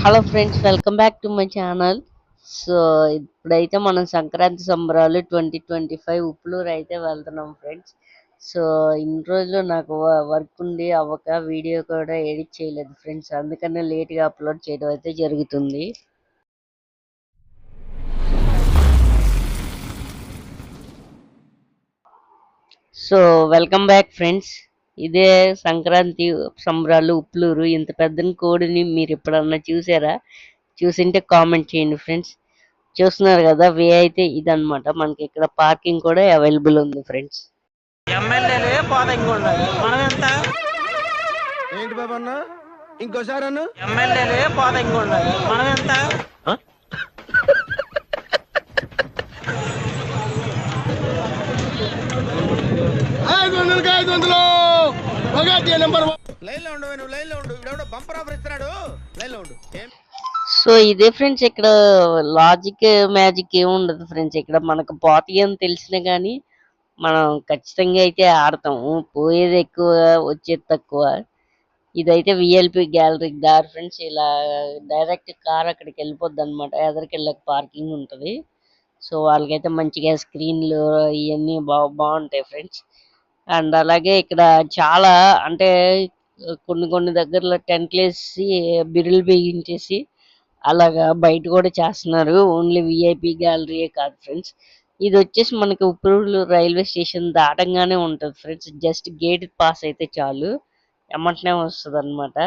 Hello friends, welcome back to my channel. So ఇప్పుడైతే మనం సంక్రాంతి సంబరాలు 2025 ఉప్పులూరు అయితే వెళ్తున్నాం ఫ్రెండ్స్. సో ఇన్ని రోజులు నాకు వర్క్ ఉండి అవ్వక వీడియో కూడా ఎడిట్ చేయలేదు ఫ్రెండ్స్, అందుకనే లేట్గా అప్లోడ్ చేయడం అయితే జరుగుతుంది. So welcome back friends. ఇదే సంక్రాంతి సంబరాలు ఉప్పులూరు. ఇంత పెద్ద కోడిని మీరు ఎప్పుడన్నా చూసారా? చూసింటే కామెంట్ చేయండి ఫ్రెండ్స్. చూస్తున్నారు కదా, వే అయితే ఇదన్నమాట. మనకి ఇక్కడ పార్కింగ్ కూడా అవైలబుల్ ఉంది ఫ్రెండ్స్. ఎమ్మెల్యేలే పోదంగా ఉండాలి, మనం ఎంత ఏంటి బాబు అన్న ఇంకోసారి అన్న ఎమ్మెల్యేలే పోదంగా ఉండాలి, మనం ఎంత లైన్ లో ఉండు, నువ్వు లైన్ లో ఉండు. ఇప్పుడు బంపర్ ఆఫర్ ఇస్తున్నాడు, లైన్ లో ఉండు. సో ఇదే ఫ్రెండ్స్, ఇక్కడ లాజిక్ మ్యాజిక్ ఏమి ఉండదు ఫ్రెండ్స్. ఇక్కడ మనకు పోటీ అని తెలిసినా కానీ మనం ఖచ్చితంగా అయితే ఆడతాము. పోయేది ఎక్కువ, వచ్చేది తక్కువ. ఇదైతే విఎల్పి గ్యాలరీ దారి ఫ్రెండ్స్. ఇలా డైరెక్ట్ కార్ అక్కడికి వెళ్ళిపోద్ది అనమాట. ఎదరికెళ్ళక పార్కింగ్ ఉంటుంది. సో వాళ్ళకైతే మంచిగా స్క్రీన్లు ఇవన్నీ బాగుంటాయి ఫ్రెండ్స్. అండ్ అలాగే ఇక్కడ చాలా అంటే కొన్ని కొన్ని దగ్గరలో టెంట్లు వేసి బిరులు బిగించేసి అలాగా బయట కూడా చేస్తున్నారు. ఓన్లీ విఐపి గ్యాలరీయే కాదు ఫ్రెండ్స్. ఇది వచ్చేసి మనకి ఉప్పులూరు రైల్వే స్టేషన్ దాటంగానే ఉంటుంది ఫ్రెండ్స్. జస్ట్ గేట్ పాస్ అయితే చాలు, ఎమ్మటనే వస్తుంది అనమాట.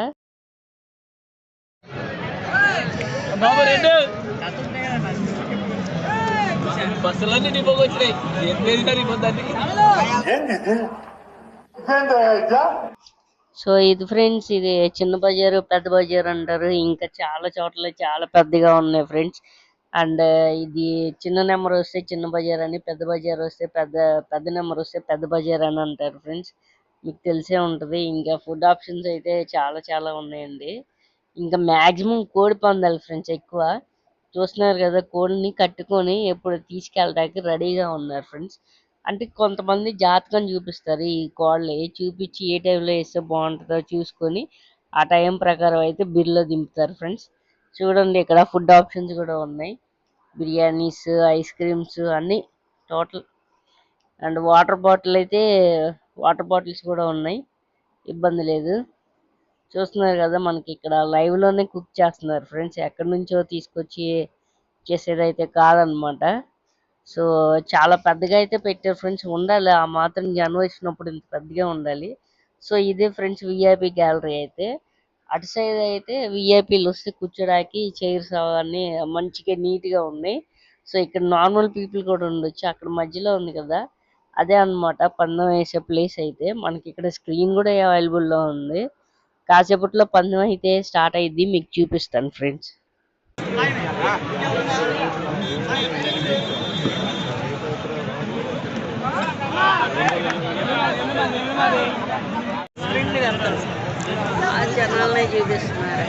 బస్సులన్నీ నింపకొచ్చినాయి. సో ఇది ఫ్రెండ్స్, ఇది చిన్న బజారు పెద్ద బజారు అంటారు. ఇంకా చాలా చోట్ల చాలా పెద్దగా ఉన్నాయి ఫ్రెండ్స్. అండ్ ఇది చిన్న నెంబర్ వస్తే చిన్న బజార్ అని, పెద్ద బజార్ వస్తే పెద్ద నెంబర్ వస్తే పెద్ద బజార్ అని అంటారు ఫ్రెండ్స్. మీకు తెలిసే ఉంటుంది. ఇంకా ఫుడ్ ఆప్షన్స్ అయితే చాలా చాలా ఉన్నాయండి. ఇంకా మ్యాక్సిమం కోడి పందాలు ఫ్రెండ్స్ ఎక్కువ. చూస్తున్నారు కదా, కోడిని కట్టుకొని ఎప్పుడు తీసుకెళ్ళడానికి రెడీగా ఉన్నారు ఫ్రెండ్స్. అంటే కొంతమంది జాతకం చూపిస్తారు. ఈ కోళ్ళని చూపించి ఏ టైంలో వేస్తే బాగుంటుందో చూసుకొని ఆ టైం ప్రకారం అయితే బిర్లో దింపుతారు ఫ్రెండ్స్. చూడండి, ఇక్కడ ఫుడ్ ఆప్షన్స్ కూడా ఉన్నాయి. బిర్యానీస్, ఐస్ క్రీమ్స్ అన్నీ టోటల్. అండ్ వాటర్ బాటిల్స్ కూడా ఉన్నాయి, ఇబ్బంది లేదు. చూస్తున్నారు కదా, మనకి ఇక్కడ లైవ్లోనే కుక్ చేస్తున్నారు ఫ్రెండ్స్. ఎక్కడి నుంచో తీసుకొచ్చి చేసేదైతే కాదనమాట. సో చాలా పెద్దగా అయితే పెట్టారు ఫ్రెండ్స్. ఉండాలి, ఆ మాత్రం జనం వచ్చినప్పుడు ఇంత పెద్దగా ఉండాలి. సో ఇదే ఫ్రెండ్స్ విఐపి గ్యాలరీ అయితే. అటు సైడ్ అయితే విఐపీలు వస్తే కూర్చోడానికి చైర్స్ అవన్నీ మంచిగా నీట్గా ఉన్నాయి. సో ఇక్కడ నార్మల్ పీపుల్ కూడా ఉండొచ్చు. అక్కడ మధ్యలో ఉంది కదా, అదే అనమాట పందెం వేసే ప్లేస్ అయితే. మనకి ఇక్కడ స్క్రీన్ కూడా అవైలబుల్లో ఉంది. కాసేపట్లో పందెం అయితే స్టార్ట్ అయ్యిద్ది, మీకు చూపిస్తాను ఫ్రెండ్స్. జనాలనే చూపిస్తున్నారు.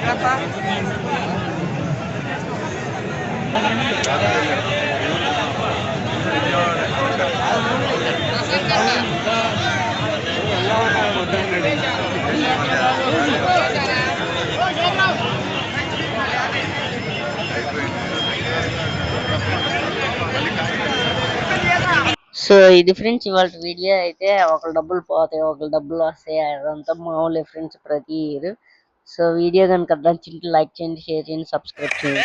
సో ఇది ఫ్రెండ్స్ ఇవాళ వీడియో అయితే. ఒకళ్ళు డబ్బులు పోతాయి, ఒకళ్ళు డబ్బులు వస్తాయి, అదంతా మామూలే ఫ్రెండ్స్ ప్రతి ఇయర్. సో వీడియో కనుక నచ్చింటే లైక్ చేయండి, షేర్ చేయండి, సబ్స్క్రైబ్ చేయండి.